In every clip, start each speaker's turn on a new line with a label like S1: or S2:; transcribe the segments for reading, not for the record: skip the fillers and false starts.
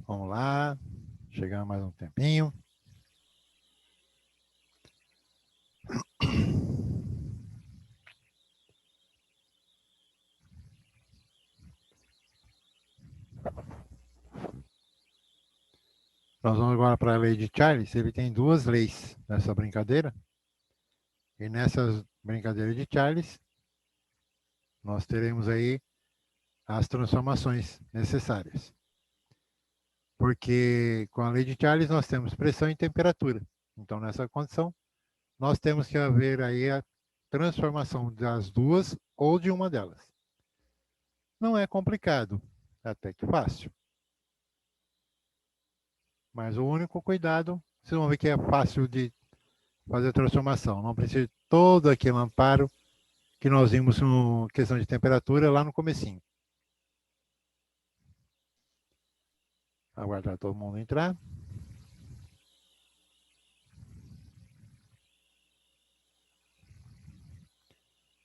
S1: Vamos lá. Chegando mais um tempinho. Nós vamos agora para a lei de Charles. Ele tem duas leis nessa brincadeira. E nessas brincadeiras de Charles, nós teremos aí as transformações necessárias. Porque com a lei de Charles nós temos pressão e temperatura. Então, nessa condição, nós temos que haver aí a transformação das duas ou de uma delas. Não é complicado, até que fácil. Mas o único cuidado, vocês vão ver que é fácil de fazer a transformação. Não precisa de todo aquele amparo que nós vimos com questão de temperatura lá no comecinho. Aguardar todo mundo entrar.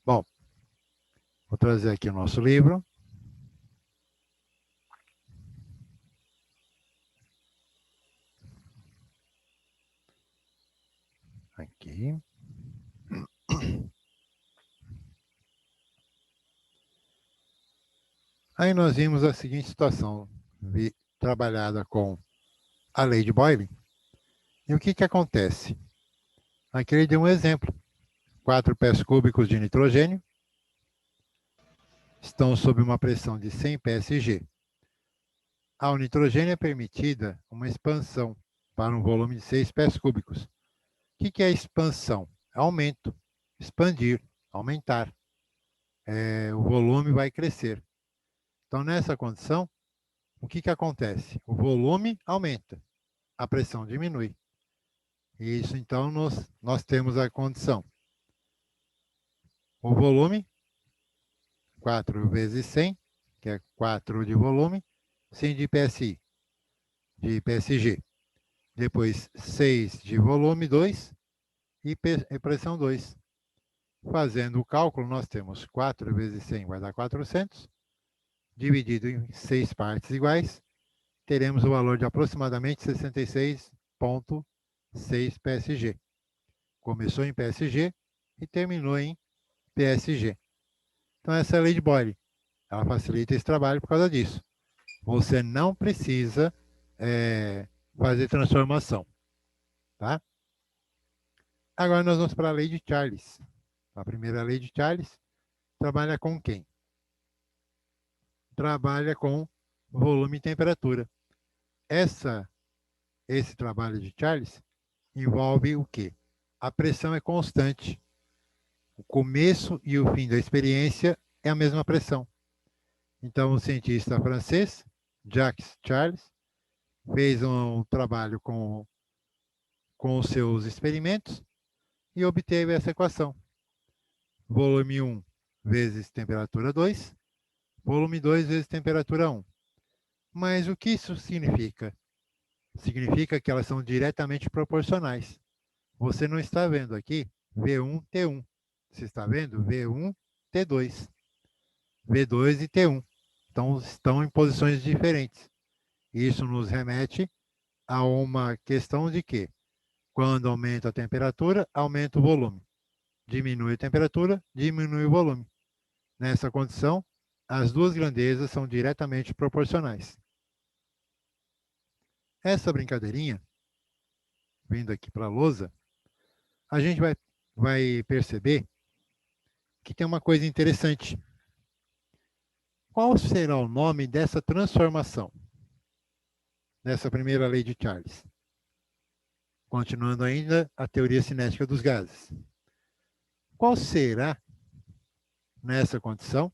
S1: Bom, vou trazer aqui o nosso livro. Aqui. Aí nós vimos a seguinte situação, trabalhada com a lei de Boyle. E o que acontece? Aqui ele deu um exemplo. 4 pés cúbicos de nitrogênio estão sob uma pressão de 100 psg. Ao nitrogênio é permitida uma expansão para um volume de 6 pés cúbicos. O que é expansão? Aumento, expandir, aumentar. O volume vai crescer. Então, nessa condição, o que acontece? O volume aumenta, a pressão diminui. E isso, então, nós temos a condição. O volume, 4 vezes 100, que é 4 de volume, 100 de PSI, de PSG. Depois, 6 de volume, 2, e pressão 2. Fazendo o cálculo, nós temos 4 vezes 100 vai dar 400, dividido em 6 partes iguais, teremos o valor de aproximadamente 66,6 PSG. Começou em PSG e terminou em PSG. Então, essa é a lei de Boyle. Ela facilita esse trabalho por causa disso. Você não precisa fazer transformação. Tá? Agora nós vamos para a lei de Charles. A primeira lei de Charles trabalha com quem? Trabalha com volume e temperatura. Esse trabalho de Charles envolve o quê? A pressão é constante. O começo e o fim da experiência é a mesma pressão. Então, o cientista francês, Jacques Charles, fez um trabalho com os seus experimentos e obteve essa equação. Volume 1 vezes temperatura 2, volume 2 vezes temperatura 1. Mas o que isso significa? Significa que elas são diretamente proporcionais. Você não está vendo aqui V1, T1. Você está vendo V1, T2. V2 e T1. Então, estão em posições diferentes. Isso nos remete a uma questão de que, quando aumenta a temperatura, aumenta o volume. Diminui a temperatura, diminui o volume. Nessa condição, as duas grandezas são diretamente proporcionais. Essa brincadeirinha, vindo aqui para a lousa, a gente vai perceber que tem uma coisa interessante. Qual será o nome dessa transformação? Nessa primeira lei de Charles. Continuando ainda a teoria cinética dos gases. Qual será, nessa condição,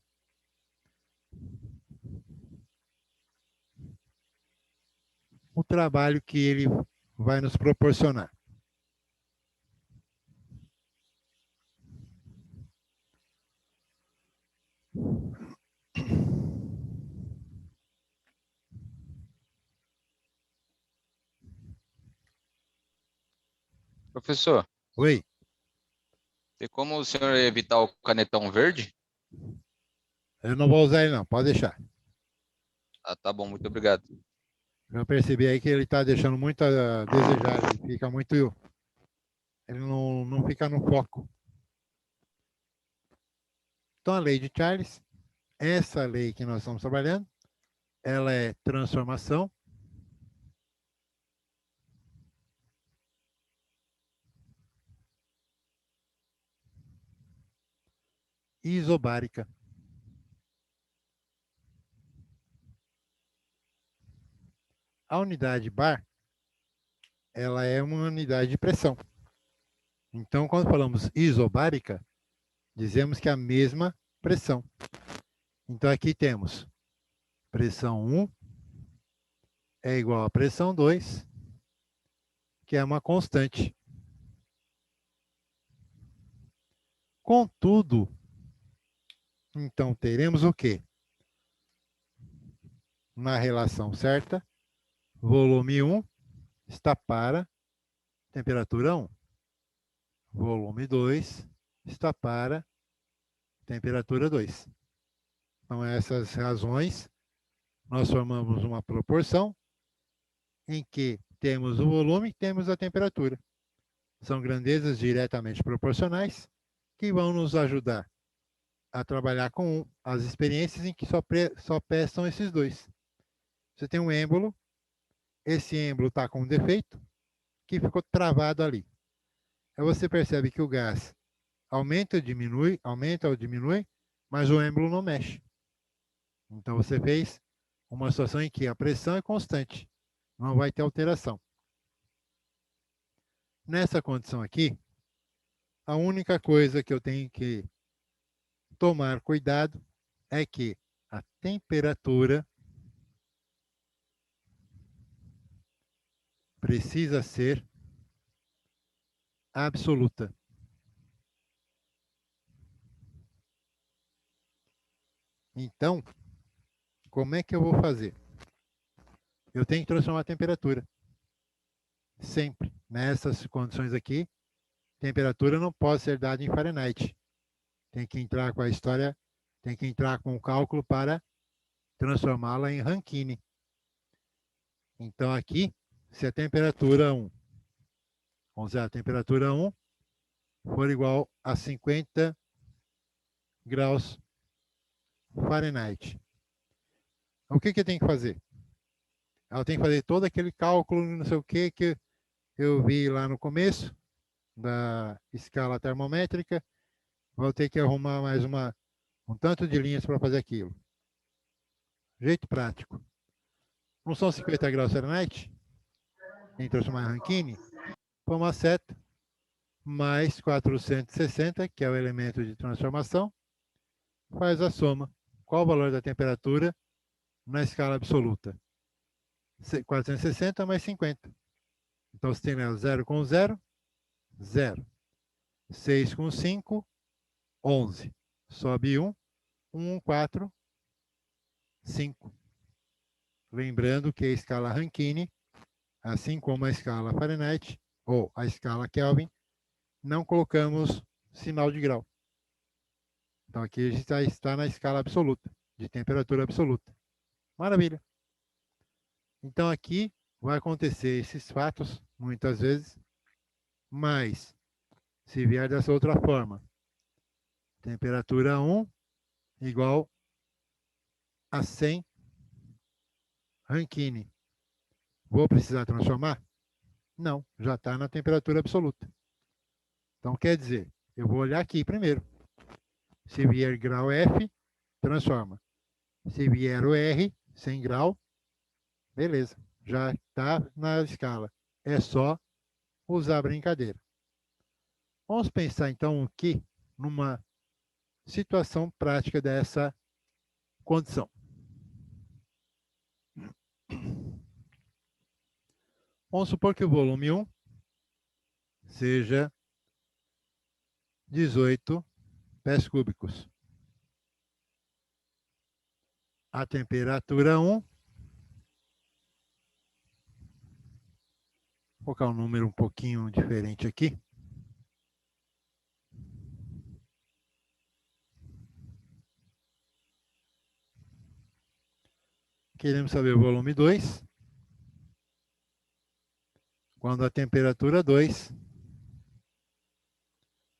S1: o trabalho que ele vai nos proporcionar?
S2: Professor,
S1: Oi?
S2: tem como o senhor evitar o canetão verde?
S1: Eu não vou usar ele não, pode deixar.
S2: Ah, tá bom, muito obrigado.
S1: Já percebi aí que ele está deixando muito a desejar, ele fica muito. Ele não fica no foco. Então, a lei de Charles, essa lei que nós estamos trabalhando, ela é transformação isobárica. A unidade bar, ela é uma unidade de pressão. Então, quando falamos isobárica, dizemos que é a mesma pressão. Então, aqui temos pressão 1 é igual a pressão 2, que é uma constante. Contudo, então teremos o quê? Na relação certa, volume 1 está para temperatura 1. Volume 2 está para temperatura 2. Então, essas razões, nós formamos uma proporção em que temos o volume e temos a temperatura. São grandezas diretamente proporcionais que vão nos ajudar a trabalhar com as experiências em que só prestam esses dois. Você tem um êmbolo, esse êmbolo está com um defeito que ficou travado ali. Aí você percebe que o gás aumenta ou diminui, mas o êmbolo não mexe. Então você fez uma situação em que a pressão é constante, não vai ter alteração. Nessa condição aqui, a única coisa que eu tenho que tomar cuidado é que a temperatura precisa ser absoluta. Então, como é que eu vou fazer? Eu tenho que transformar a temperatura. Sempre. Nessas condições aqui, temperatura não pode ser dada em Fahrenheit. Tem que entrar com a história, tem que entrar com o cálculo para transformá-la em Rankine. Então aqui, se a temperatura 1, vamos dizer, a temperatura 1 for igual a 50 graus Fahrenheit. O que eu tenho que fazer? Ela tem que fazer todo aquele cálculo, não sei o que eu vi lá no começo da escala termométrica. Vou ter que arrumar mais um tanto de linhas para fazer aquilo. Jeito prático. Não são 50 graus Fahrenheit? Tem que transformar em Rankine? Põe uma seta mais 460, que é o elemento de transformação, faz a soma. Qual o valor da temperatura na escala absoluta? 460 mais 50. Então, você tem 0 com 0, 0. 6 com 5, 11. Sobe 1, 1, 4, 5. Lembrando que a escala Rankine, assim como a escala Fahrenheit, ou a escala Kelvin, não colocamos sinal de grau. Então, aqui a gente está na escala absoluta, de temperatura absoluta. Maravilha. Então, aqui vai acontecer esses fatos, muitas vezes, mas se vier dessa outra forma, temperatura 1 igual a 100 Rankine. Vou precisar transformar? Não, já está na temperatura absoluta. Então, quer dizer, eu vou olhar aqui primeiro. Se vier grau F, transforma. Se vier o R, 100 grau, beleza, já está na escala. É só usar a brincadeira. Vamos pensar então aqui numa situação prática dessa condição. Vamos supor que o volume 1 seja 18 pés cúbicos. A temperatura 1, vou colocar um número um pouquinho diferente aqui. Queremos saber o volume 2. quando a temperatura 2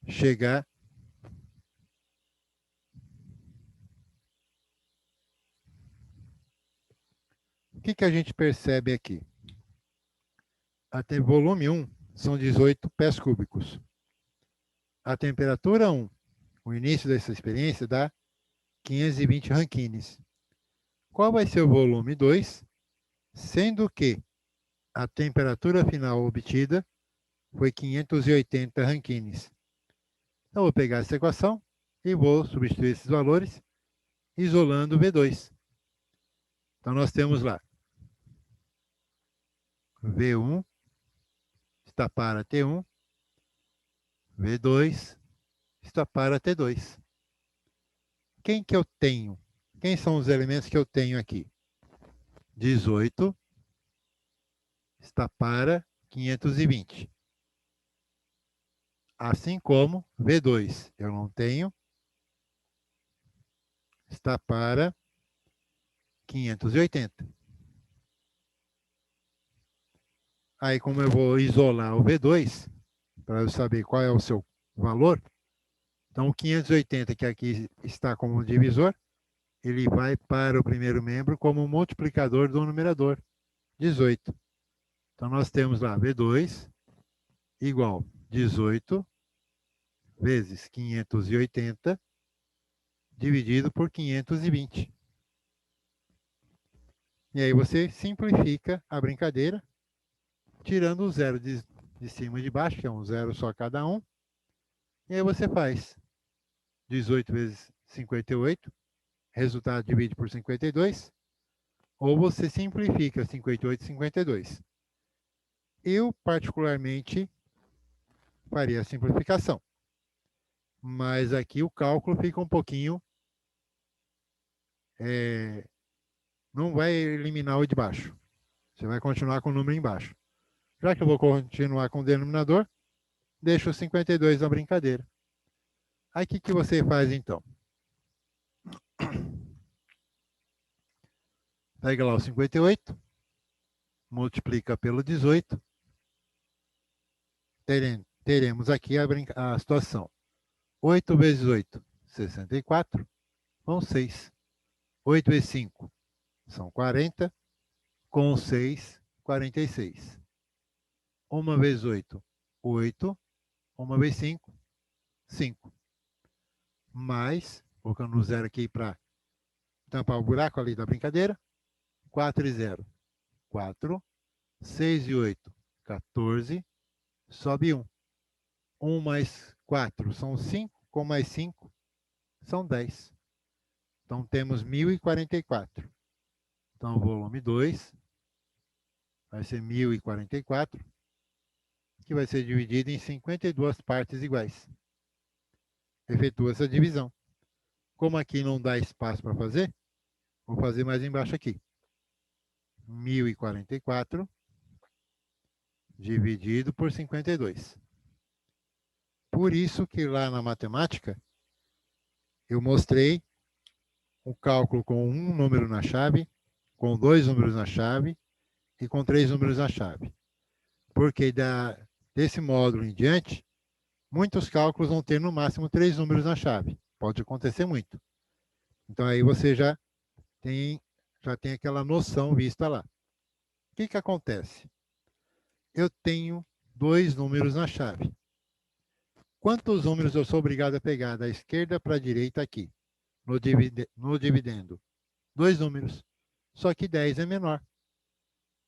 S1: chegar o que a gente percebe aqui? Até volume 1 são 18 pés cúbicos. A temperatura 1, o início dessa experiência, dá 520 rankines. Qual vai ser o volume 2? Sendo que a temperatura final obtida foi 580 rankines. Então, vou pegar essa equação e vou substituir esses valores, isolando o V2. Então, nós temos lá V1 está para T1, V2 está para T2. Quem que eu tenho? Quem são os elementos que eu tenho aqui? 18 está para 520. Assim como V2 eu não tenho, está para 580. Aí, como eu vou isolar o V2, para eu saber qual é o seu valor, então o 580, que aqui está como divisor, ele vai para o primeiro membro como multiplicador do numerador, 18. Então, nós temos lá V2 igual 18 vezes 580 dividido por 520. E aí você simplifica a brincadeira, tirando o zero de cima e de baixo, que é um zero só cada um. E aí você faz 18 vezes 58, resultado divide por 52, ou você simplifica 58 e 52. Eu, particularmente, faria a simplificação. Mas aqui o cálculo fica um pouquinho... não vai eliminar o de baixo. Você vai continuar com o número embaixo. Já que eu vou continuar com o denominador, deixa o 52 na brincadeira. Aí o que você faz então? Pega lá o 58, multiplica pelo 18. Teremos aqui a situação. 8 vezes 8, 64. Com 6. 8 vezes 5 são 40. Com 6, 46. 1 vezes 8, 8. 1 vezes 5, 5. Mais, colocando o zero aqui para tampar o buraco ali da brincadeira. 4 e 0, 4. 6 e 8, 14. Sobe 1. 1 mais 4 são 5. Com mais 5 são 10. Então, temos 1044. Então, o volume 2 vai ser 1044, que vai ser dividido em 52 partes iguais. Efetua essa divisão. Como aqui não dá espaço para fazer, vou fazer mais embaixo aqui. 1044 dividido por 52. Por isso que lá na matemática, eu mostrei um cálculo com um número na chave, com 2 números na chave e com 3 números na chave. Porque desse módulo em diante, muitos cálculos vão ter no máximo 3 números na chave. Pode acontecer muito. Então aí você já tem aquela noção vista lá. O que acontece? Eu tenho 2 números na chave. Quantos números eu sou obrigado a pegar da esquerda para a direita aqui, no dividendo? 2 números. Só que 10 é menor.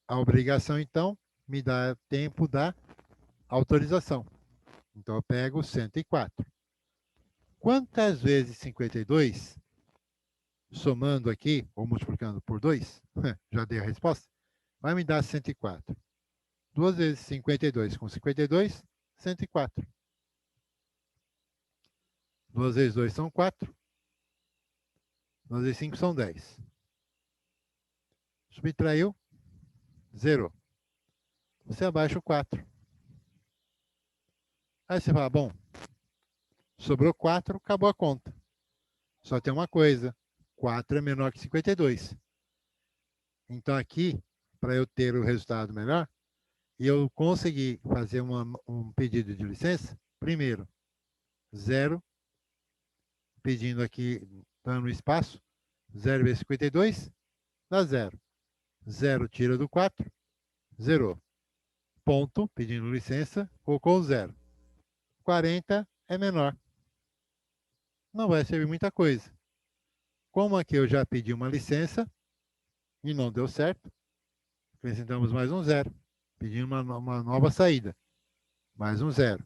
S1: A obrigação, então, me dá tempo da autorização. Então, eu pego 104. Quantas vezes 52, somando aqui, ou multiplicando por 2, já dei a resposta, vai me dar 104. 2 vezes 52 com 52, 104. 2 vezes 2 são 4. 2 vezes 5 são 10. Subtraiu, zerou. Você abaixa o 4. Aí você fala, bom, sobrou 4, acabou a conta. Só tem uma coisa, 4 é menor que 52. Então aqui, para eu ter o resultado melhor, e eu consegui fazer um pedido de licença, primeiro, 0, pedindo aqui, dando espaço, 0 vezes 52, dá 0. 0 tira do 4, zerou. Ponto, pedindo licença, colocou 0. 40 é menor. Não vai servir muita coisa. Como aqui eu já pedi uma licença e não deu certo, acrescentamos mais um 0, pedindo uma nova saída. Mais um 0.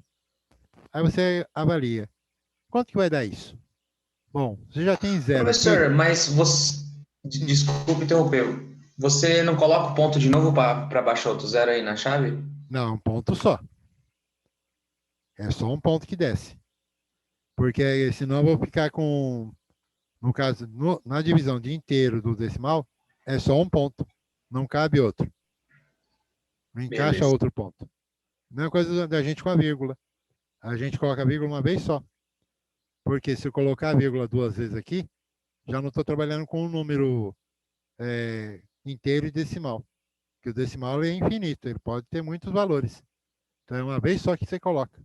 S1: Aí você avalia. Quanto que vai dar isso? Bom, você já tem 0 aqui.
S3: Professor, mas você. Desculpe interromper. Você não coloca o ponto de novo para baixar outro zero aí na chave?
S1: Não, um ponto só. É só um ponto que desce. Porque senão eu vou ficar com, no caso, na divisão de inteiro do decimal, é só um ponto. Não cabe outro. Não encaixa
S3: Beleza.
S1: outro ponto. Mesma coisa da gente com a vírgula. A gente coloca a vírgula uma vez só. Porque se eu colocar a vírgula 2 vezes aqui, já não estou trabalhando com um número inteiro e decimal. Porque o decimal é infinito, ele pode ter muitos valores. Então é uma vez só que você coloca.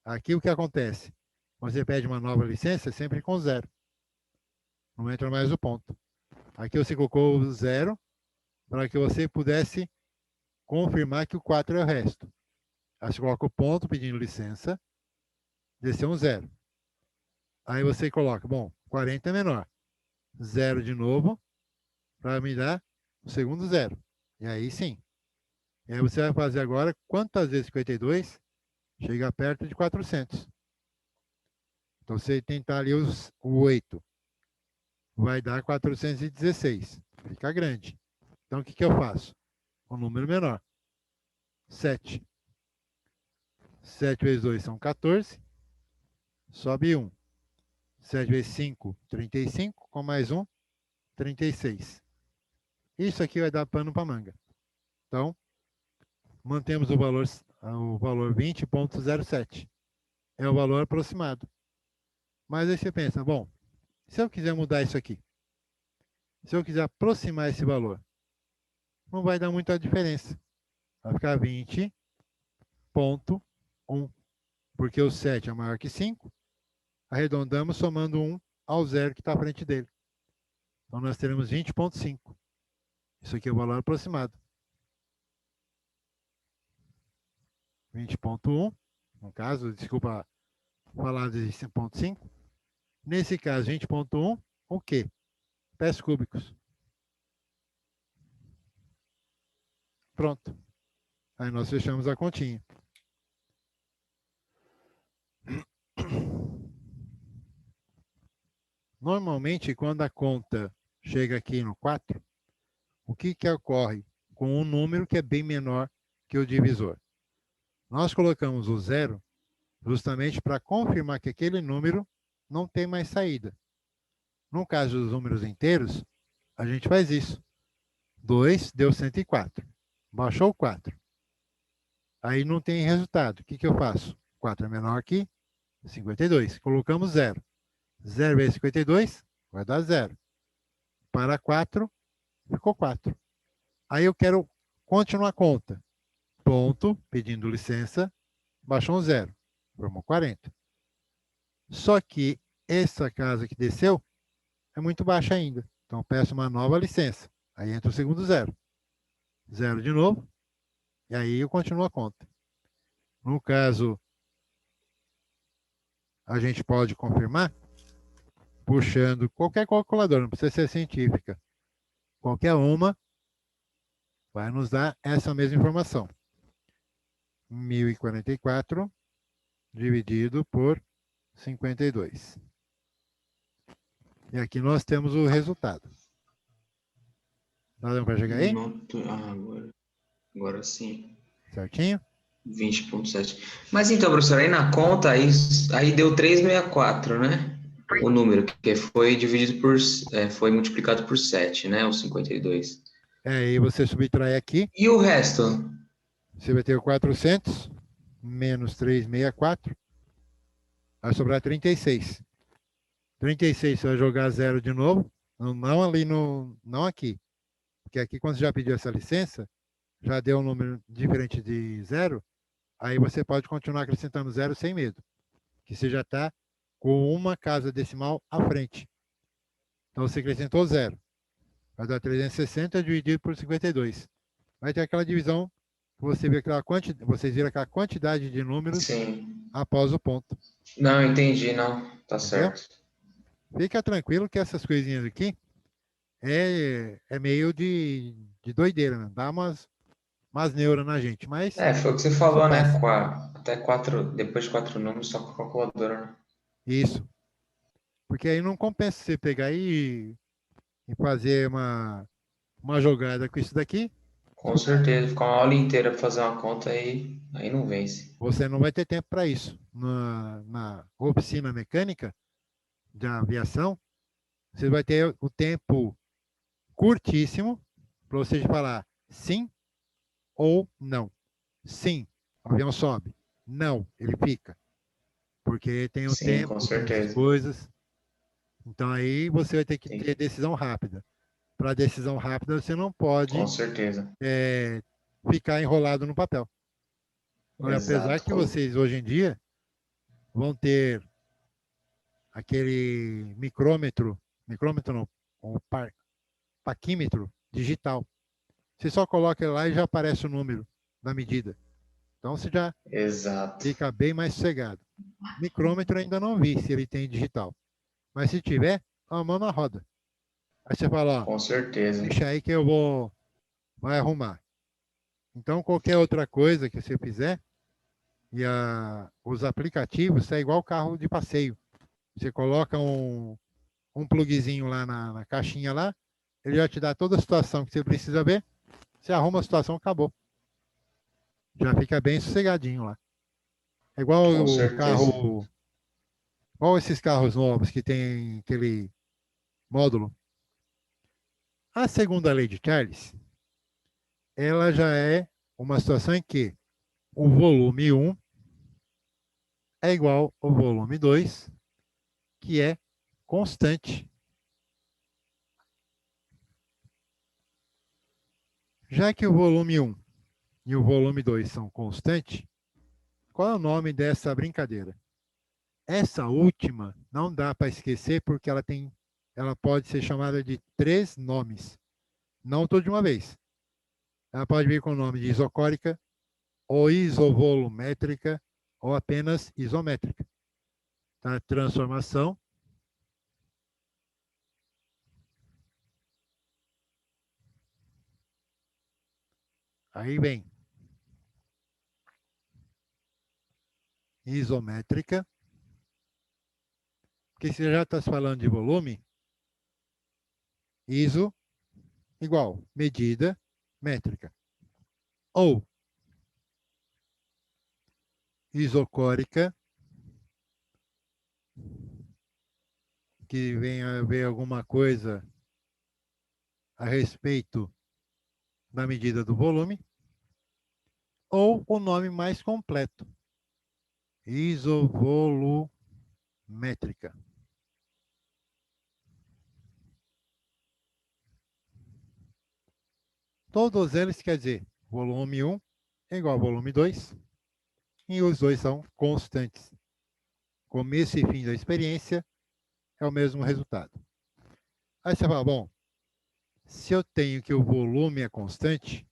S1: Aqui o que acontece? Você pede uma nova licença sempre com 0. Não entra mais o ponto. Aqui você colocou o 0 para que você pudesse confirmar que o 4 é o resto. Aí você coloca o ponto pedindo licença, desceu um 0. Aí você coloca, bom, 40 é menor. 0 de novo, para me dar o segundo 0. E aí sim. E aí você vai fazer agora quantas vezes 52 chega perto de 400. Então você tentar ali o 8. Vai dar 416. Fica grande. Então o que eu faço? Um número menor. 7. 7 vezes 2 são 14. Sobe 1. 7 vezes 5, 35. Com mais 1, 36. Isso aqui vai dar pano para manga. Então, mantemos o valor 20,07. É o valor aproximado. Mas aí você pensa, bom, se eu quiser mudar isso aqui, se eu quiser aproximar esse valor, não vai dar muita diferença. Vai ficar 20,1. Porque o 7 é maior que 5. Arredondamos somando 1 ao 0 que está à frente dele. Então nós teremos 20,5. Isso aqui é o valor aproximado. 20,1. No caso, desculpa falar de 0,5. Nesse caso, 20,1, o quê? Pés cúbicos. Pronto. Aí nós fechamos a continha. Normalmente, quando a conta chega aqui no 4, o que ocorre com um número que é bem menor que o divisor? Nós colocamos o 0 justamente para confirmar que aquele número não tem mais saída. No caso dos números inteiros, a gente faz isso. 2 deu 104. Baixou 4. Aí não tem resultado. O que eu faço? 4 é menor que 52. Colocamos 0. 0 vezes 52 vai dar 0. Para 4, ficou 4. Aí eu quero continuar a conta. Ponto, pedindo licença, baixou um 0. Formou 40. Só que essa casa que desceu é muito baixa ainda. Então, eu peço uma nova licença. Aí entra o segundo 0. 0 de novo. E aí eu continuo a conta. No caso, a gente pode confirmar puxando qualquer calculadora, não precisa ser científica. Qualquer uma vai nos dar essa mesma informação. 1044 dividido por 52. E aqui nós temos o resultado. Tá dando para chegar aí?
S3: Agora sim.
S1: Certinho?
S3: 20,7. Mas então, professor, aí na conta, aí deu 364, né? O número, que foi dividido por, foi multiplicado por 7, né? O 52.
S1: Aí você subtrai aqui,
S3: E o resto?
S1: você vai ter o 400 menos 364, vai sobrar 36. 36 você vai jogar 0 de novo, não ali não aqui. Porque aqui quando você já pediu essa licença, já deu um número diferente de zero, aí você pode continuar acrescentando zero sem medo, que você já está com uma casa decimal à frente. Então você acrescentou zero. Vai dar 360 dividido por 52. Vai ter aquela divisão que você vê aquela vocês viram aquela quantidade de números
S3: Sim.
S1: após o ponto.
S3: Não, entendi, não. Tá
S1: Entendeu?
S3: certo.
S1: Fica tranquilo que essas coisinhas aqui é meio de doideira, né? Dá umas neuras na gente, mas
S3: Foi o que você
S1: isso
S3: falou, né?
S1: passa.
S3: Até quatro, depois de 4 números, só com a calculadora, né?
S1: Isso. Porque aí não compensa você pegar e fazer uma jogada com isso daqui.
S3: Com certeza. Ficar uma aula inteira pra fazer uma conta aí não vence.
S1: Você não vai ter tempo para isso. Na oficina mecânica de aviação, você vai ter o tempo curtíssimo para você falar sim ou não. Sim, o avião sobe. Não, ele fica. Porque tem o
S3: Sim, com
S1: tempo, tem essas
S3: certeza.
S1: coisas. Então aí você vai ter que ter
S3: Tem-
S1: decisão rápida. Para decisão rápida, você não
S3: Com
S1: pode
S3: certeza.
S1: ficar enrolado no papel. Olha, apesar
S3: Exato.
S1: que vocês hoje em dia vão ter aquele micrômetro não, o paquímetro digital. Você só coloca ele lá e já aparece o número da medida. Então você já
S3: Exato.
S1: fica bem mais sossegado. Micrômetro ainda não vi se ele tem digital. Mas se tiver, a mão na roda. Aí você fala, ó,
S3: Com certeza.
S1: deixa aí que vai arrumar. Então qualquer outra coisa que você fizer, os aplicativos é igual carro de passeio. Você coloca um plugzinho lá na caixinha lá, ele já te dá toda a situação que você precisa ver, você arruma a situação, acabou. Já fica bem sossegadinho lá. É igual
S3: Com
S1: o
S3: certeza.
S1: carro, igual esses carros novos que tem aquele módulo. A segunda lei de Charles, ela já é uma situação em que o volume 1 é igual ao volume 2, que é constante. Já que o volume 1 e o volume 2 são constantes, qual é o nome dessa brincadeira? Essa última não dá para esquecer porque ela pode ser chamada de 3 nomes, não tudo de uma vez. Ela pode vir com o nome de isocórica, ou isovolumétrica, ou apenas isométrica. Tá? Transformação aí vem isométrica, porque se já está falando de volume, iso igual medida métrica. Ou isocórica, que vem a ver alguma coisa a respeito da medida do volume, ou o nome mais completo, isovolumétrica. Todos eles quer dizer volume 1 é igual ao volume 2, e os dois são constantes. Começo e fim da experiência é o mesmo resultado. Aí você fala, bom, se eu tenho que o volume é constante,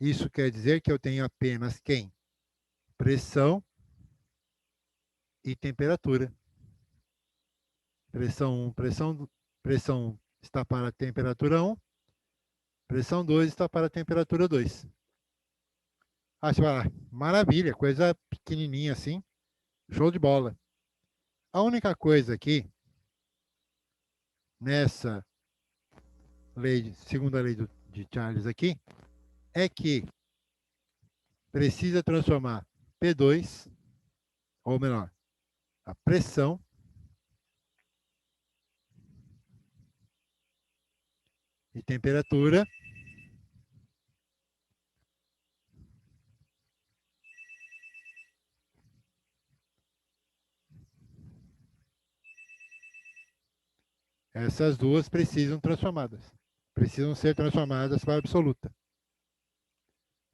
S1: isso quer dizer que eu tenho apenas quem? Pressão e temperatura. Pressão está para a temperatura 1, pressão 2 está para a temperatura 2. Aí você fala, maravilha, coisa pequenininha assim, show de bola. A única coisa aqui, nessa segunda lei de Charles aqui, é que precisa transformar P2, ou melhor, a pressão e temperatura essas duas precisam ser transformadas para a absoluta.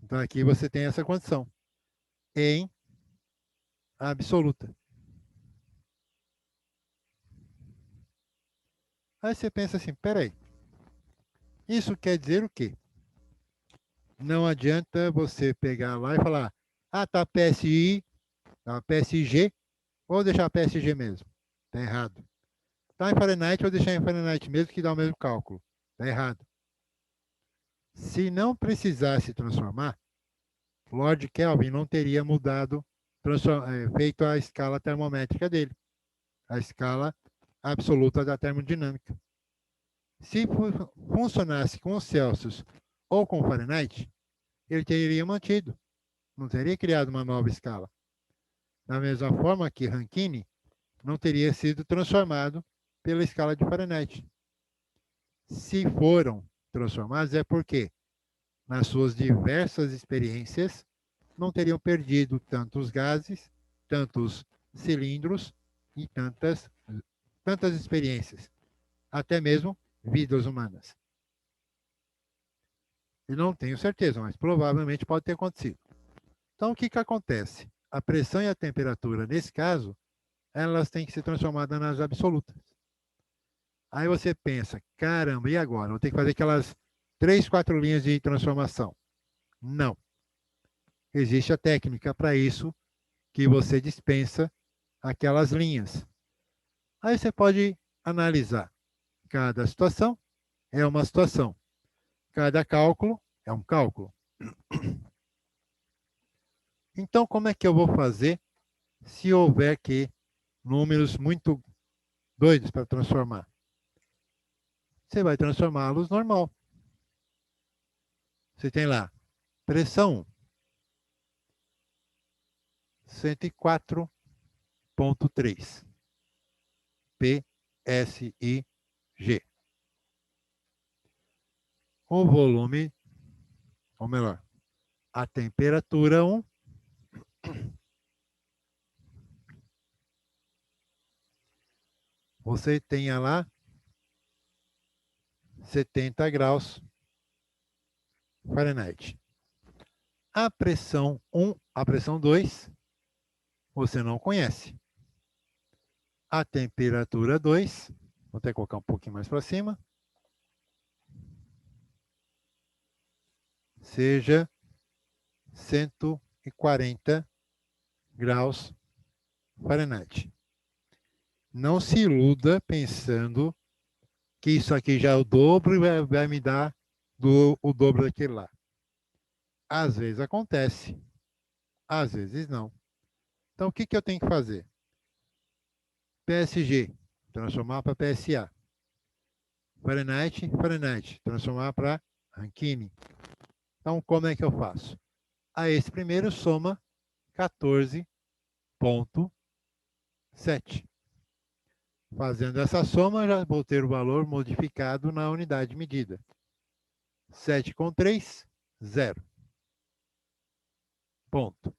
S1: Então, aqui você tem essa condição em absoluta. Aí você pensa assim, peraí, isso quer dizer o quê? Não adianta você pegar lá e falar, ah, tá PSI, tá PSG, vou deixar PSG mesmo. Tá errado. Tá em Fahrenheit, vou deixar em Fahrenheit mesmo, que dá o mesmo cálculo. Tá errado. Se não precisasse transformar, Lord Kelvin não teria mudado, feito a escala termométrica dele, a escala absoluta da termodinâmica. Se funcionasse com Celsius ou com Fahrenheit, ele teria mantido, não teria criado uma nova escala. Da mesma forma que Rankine não teria sido transformado pela escala de Fahrenheit. Se foram transformados, é porque, nas suas diversas experiências, não teriam perdido tantos gases, tantos cilindros e tantas experiências, até mesmo vidas humanas. Eu não tenho certeza, mas provavelmente pode ter acontecido. Então, o que acontece? A pressão e a temperatura, nesse caso, elas têm que ser transformadas nas absolutas. Aí você pensa, caramba, e agora? Vou ter que fazer aquelas 3, 4 linhas de transformação. Não. Existe a técnica para isso, que você dispensa aquelas linhas. Aí você pode analisar. Cada situação é uma situação. Cada cálculo é um cálculo. Então, como é que eu vou fazer se houver que números muito doidos para transformar? Você vai transformá-los normal. Você tem lá, pressão 104,3 PSIG. O volume, ou melhor, a temperatura 1, você tenha lá 70 graus Fahrenheit. A pressão 1, a pressão 2, você não conhece. A temperatura 2, vou até colocar um pouquinho mais para cima, seja 140 graus Fahrenheit. Não se iluda pensando que isso aqui já é o dobro e vai me dar o dobro daquele lá. Às vezes acontece, às vezes não. Então, o que eu tenho que fazer? PSG, transformar para PSA. Fahrenheit, Fahrenheit, transformar para Rankine. Então, como é que eu faço? A esse primeiro soma 14,7. Fazendo essa soma, já vou ter o valor modificado na unidade medida. 7 com 3, 0. Ponto.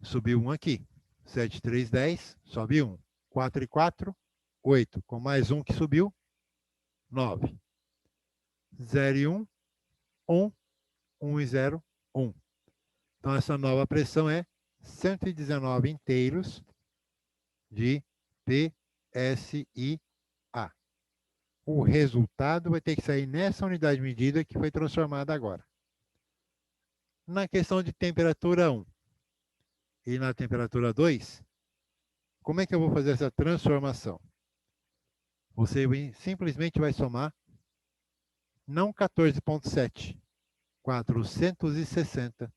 S1: Subiu 1 aqui. 7, 3, 10, sobe 1. 4 e 4, 8. Com mais 1 que subiu, 9. 0 e 1, 1. 1 e 0, 1. Então, essa nova pressão é 119 inteiros de PSIA. O resultado vai ter que sair nessa unidade medida que foi transformada agora. Na questão de temperatura 1 e na temperatura 2, como é que eu vou fazer essa transformação? Você simplesmente vai somar, não 14,7, 460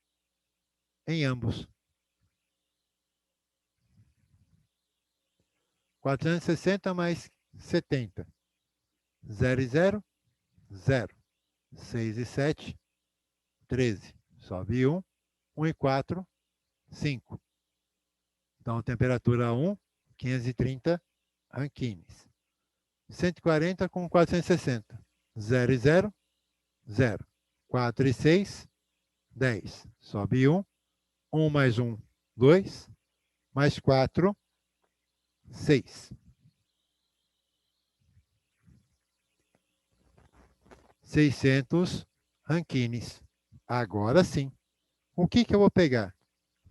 S1: em ambos. 460 mais 70. 0 e 0, 0. 6 e 7, 13. Sobe 1. 1 e 4, 5. Então, temperatura 1, 530 rankines. 140 com 460. 0 e 0, 0. 4 e 6, 10. Sobe 1. 1 mais 1, 2. Mais 4, 6. 600 rankines. Agora sim. O que eu vou pegar?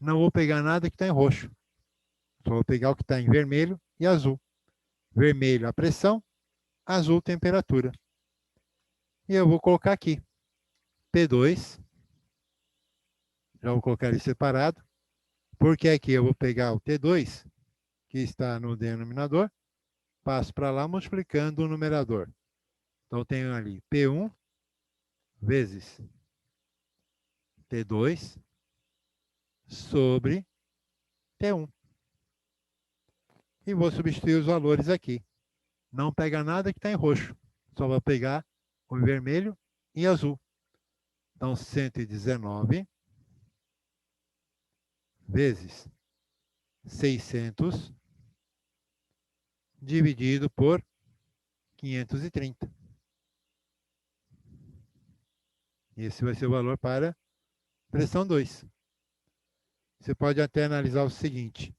S1: Não vou pegar nada que está em roxo. Só vou pegar o que está em vermelho e azul. Vermelho a pressão, azul temperatura. E eu vou colocar aqui. P2. Já vou colocar ele separado. Porque aqui eu vou pegar o T2, que está no denominador, passo para lá multiplicando o numerador. Então, eu tenho ali P1 vezes T2 sobre T1. E vou substituir os valores aqui. Não pega nada que está em roxo. Só vou pegar o vermelho e azul. Então, 119 vezes 600 dividido por 530. Esse vai ser o valor para pressão 2. Você pode até analisar o seguinte.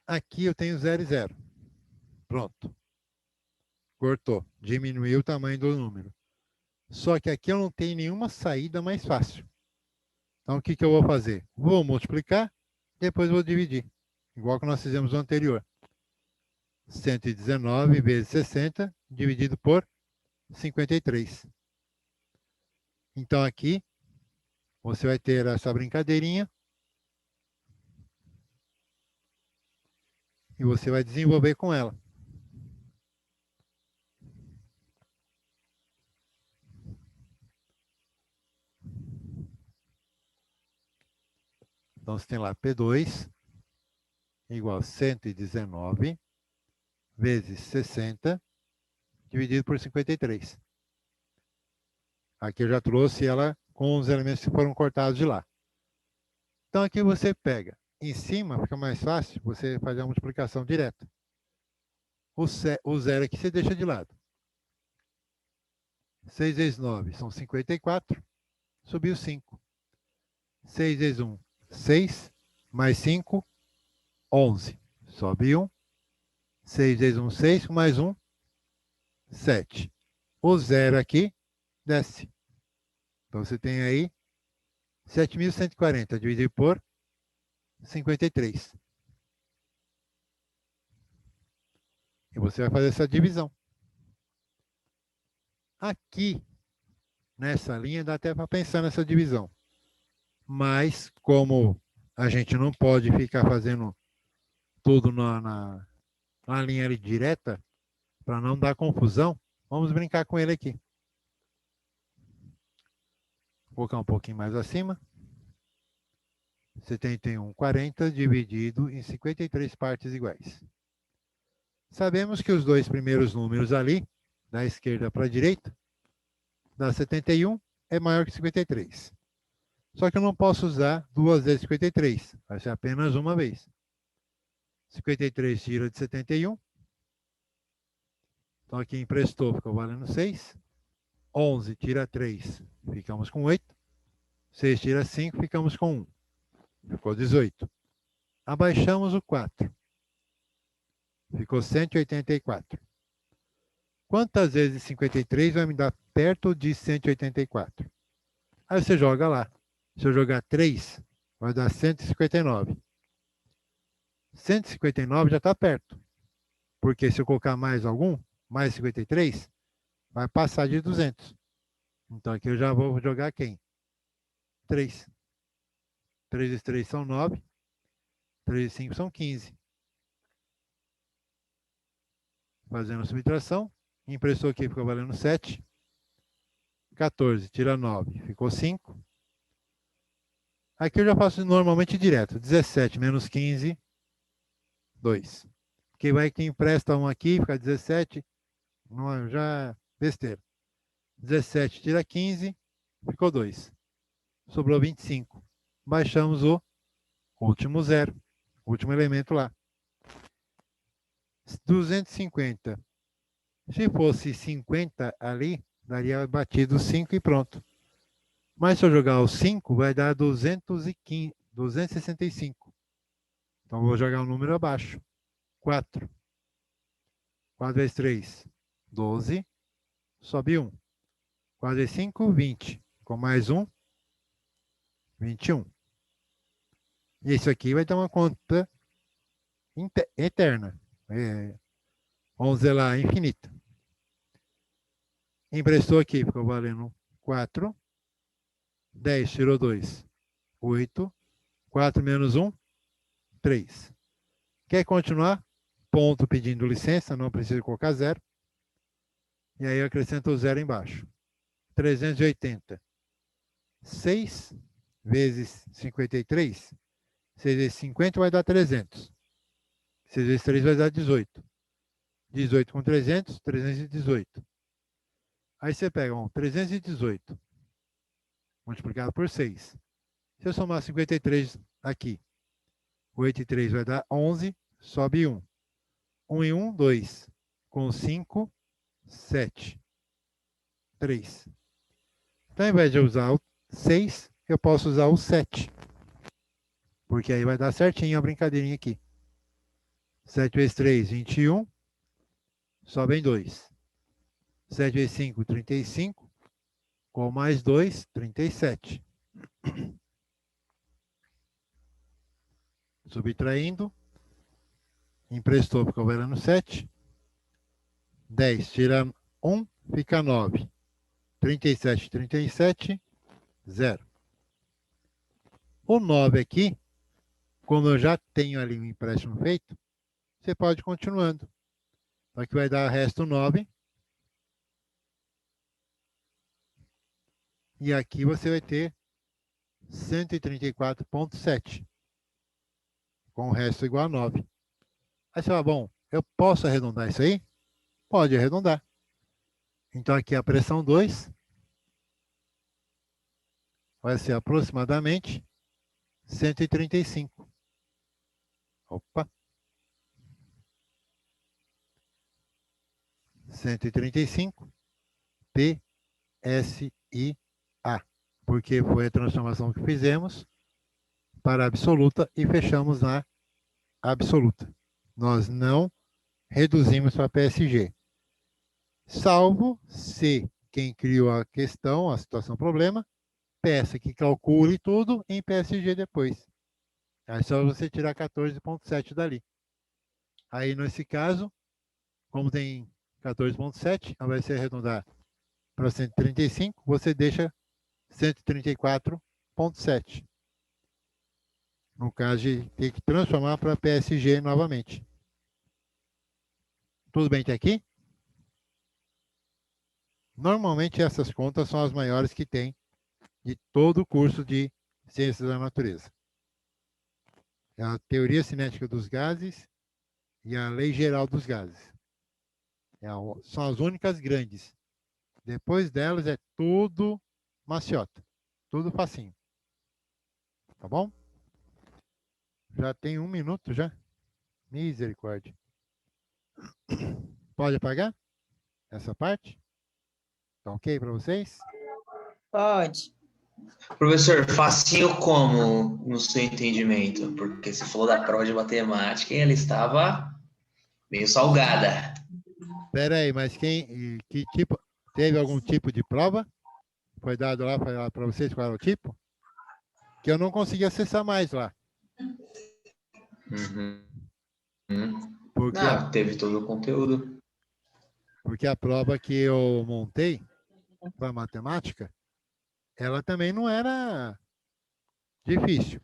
S1: Aqui eu tenho 0 e 0. Pronto. Cortou. Diminuiu o tamanho do número. Só que aqui eu não tenho nenhuma saída mais fácil. Então, o que eu vou fazer? Vou multiplicar, depois vou dividir. Igual que nós fizemos no anterior. 119 vezes 60, dividido por 53. Então, aqui, você vai ter essa brincadeirinha. E você vai desenvolver com ela. Então, você tem lá P2 igual a 119 vezes 60 dividido por 53. Aqui eu já trouxe ela com os elementos que foram cortados de lá. Então, aqui você pega. Em cima, fica mais fácil você fazer a multiplicação direta. O zero aqui você deixa de lado. 6 vezes 9 são 54. Subiu 5. 6 vezes 1, 6. Mais 5, 11. Sobe 1. 6 vezes 1, 6. Mais 1, 7. O zero aqui desce. Então, você tem aí 7.140 dividido por 53. E você vai fazer essa divisão. Aqui, nessa linha, dá até para pensar nessa divisão. Mas, como a gente não pode ficar fazendo tudo na linha ali direta, para não dar confusão, vamos brincar com ele aqui. Vou colocar um pouquinho mais acima. 71,40 dividido em 53 partes iguais. Sabemos que os dois primeiros números ali, da esquerda para a direita, dá 71, é maior que 53. Só que eu não posso usar 2 vezes 53, vai ser apenas uma vez. 53 tira de 71. Então aqui emprestou, ficou valendo 6. 11 tira 3, ficamos com 8. 6 tira 5, ficamos com 1. Ficou 18. Abaixamos o 4. Ficou 184. Quantas vezes 53 vai me dar perto de 184? Aí você joga lá. Se eu jogar 3, vai dar 159. 159 já está perto. Porque se eu colocar mais algum, mais 53, vai passar de 200. Então aqui eu já vou jogar quem? 3. 3 vezes 3 são 9. 3 vezes 5 são 15. Fazendo a subtração. Emprestou aqui, ficou valendo 7. 14, tira 9, ficou 5. Aqui eu já faço normalmente direto. 17 menos 15, 2. Porque vai que empresta um aqui, fica 17. Não, já besteira. 17 tira 15, ficou 2. Sobrou 25. Baixamos o último zero, o último elemento lá. 250. Se fosse 50 ali, daria batido 5 e pronto. Mas se eu jogar o 5, vai dar 215, 265. Então, vou jogar um número abaixo. 4. 4 vezes 3, 12. Sobe 1. 4 vezes 5, 20. Com mais 1, 21. E isso aqui vai dar uma conta eterna. Vamos dizer lá, infinita. Emprestou aqui, ficou valendo 4. 10 tirou 2, 8. 4 menos 1, 3. Quer continuar? Ponto pedindo licença, não precisa colocar 0. E aí eu acrescento o 0 embaixo. 380. 6 vezes 53. 6 vezes 50 vai dar 300. 6 vezes 3 vai dar 18. 18 com 300, 318. Aí você pega 318 multiplicado por 6. Se eu somar 53 aqui, 8 e 3 vai dar 11, sobe 1. 1 e 1, 2. Com 5, 7. 3. Então, ao invés de usar o 6, eu posso usar o 7. Porque aí vai dar certinho a brincadeirinha aqui. 7 vezes 3, 21. Sobem 2. 7 vezes 5, 35. Com mais 2, 37. Subtraindo. Emprestou, ficou valendo 7. 10 tira 1, fica 9. 37, 37, 0. O 9 aqui, como eu já tenho ali um empréstimo feito, você pode ir continuando. Então aqui vai dar resto 9. E aqui você vai ter 134,7. Com o resto igual a 9. Aí você fala, bom, eu posso arredondar isso aí? Pode arredondar. Então aqui a pressão 2 vai ser aproximadamente 135. Opa! 135 PSIA. Porque foi a transformação que fizemos para a absoluta e fechamos na absoluta. Nós não reduzimos para PSG. Salvo se quem criou a questão, a situação problema, peça que calcule tudo em PSG depois. Aí só você tirar 14,7 dali. Aí nesse caso, como tem 14,7, ao invés de você arredondar para 135, você deixa 134,7. No caso de ter que transformar para PSG novamente. Tudo bem até aqui? Normalmente essas contas são as maiores que tem de todo o curso de Ciências da Natureza. É a teoria cinética dos gases e a lei geral dos gases. São as únicas grandes. Depois delas é tudo maciota. Tudo facinho. Tá bom? Já tem 1 minuto já? Misericórdia. Pode apagar essa parte? Tá ok para vocês?
S4: Pode.
S3: Professor, facinho como no seu entendimento? Porque você falou da prova de matemática e ela estava meio salgada.
S1: Espera aí, mas que tipo, teve algum tipo de prova? Foi dado lá para vocês qual era o tipo? Que eu não consegui acessar mais lá. Porque,
S3: Não, teve todo o conteúdo.
S1: porque a prova que eu montei para matemática, ela também não era difícil.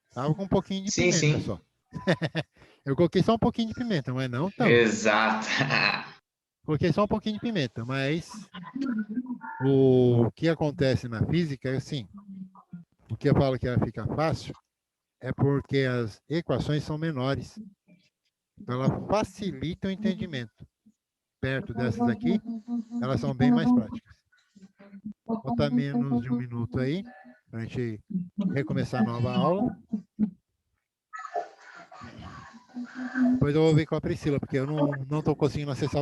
S1: Estava com um pouquinho de
S3: Sim,
S1: pimenta
S3: sim.
S1: só. Eu coloquei só um pouquinho de pimenta, mas não tanto.
S3: Exato.
S1: Coloquei só um pouquinho de pimenta, mas o que acontece na física é assim. O que eu falo que ela fica fácil é porque as equações são menores. Então ela facilita o entendimento. Perto dessas aqui, elas são bem mais práticas. Vou botar menos de 1 minuto aí, para a gente recomeçar a nova aula. Depois eu vou ver com a Priscila, porque eu não estou conseguindo acessar